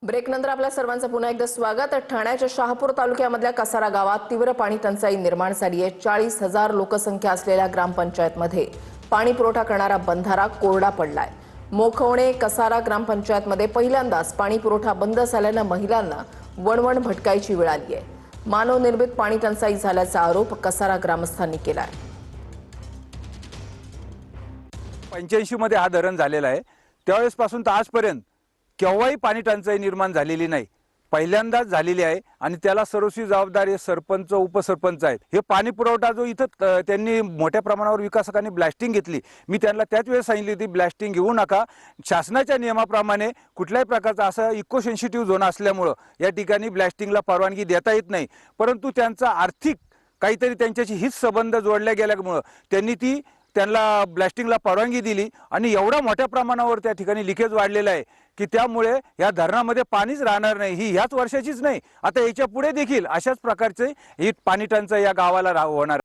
Break नंतर आपल्या सर्वांचं पुन्हा एकदा स्वागत। ठाण्याच्या शहापूर तालुक्यामधल्या कसारा गावात तीव्र पाणी टंचाई निर्माण झाली आहे। 40,000 लोकसंख्या असलेल्या ग्रामपंचायतमध्ये पाणी पुरवठा करणारा बंधारा कोरडा पडलाय। मोखवणे कसारा ग्रामपंचायतमध्ये पहिल्यांदाच पाणी पुरवठा बंद झाल्याने महिलांना वणवण भटकायची वेळ आली आहे। मानवनिर्मित पाणी टंचाई झाल्याचा आरोप कसारा ग्रामस्थांनी केलाय। 85 मध्ये हा धरण झालेला आहे। त्यावेळेसपासून तर आजपर्यंत केव्हाही पाणी टंचाई निर्माण झालेली नाही, पहिल्यांदाच झालेली आहे। आणि त्याला सर्वस्वी जबाबदारी सरपंच उपसरपंच आहेत। हे पाणी पुरवठा जो इथं त्यांनी मोठ्या प्रमाणावर विकासकांनी ब्लास्टिंग घेतली, मी त्यांना त्याच वेळेस सांगितली होती ब्लास्टिंग घेऊ नका। शासनाच्या नियमाप्रमाणे कुठल्याही प्रकारचा असा इको सेन्सिटिव्ह झोन असल्यामुळे या ठिकाणी ब्लास्टिंगला परवानगी देता येत नाही। परंतु त्यांचा आर्थिक काहीतरी त्यांच्याशी हित संबंध जोडल्या गेल्यामुळे त्यांनी त्यांना ब्लास्टिंगला परवानगी दिली आणि एवढा मोठ्या प्रमाणावर त्या ठिकाणी लिकेज वाढलेला आहे की त्यामुळे या धरणामध्ये पाणीच राहणार नाही। ही ह्याच वर्षाचीच नाही, आता याच्या पुढे देखील अशाच प्रकारचे ही पाणी टंचाई या गावाला होणार।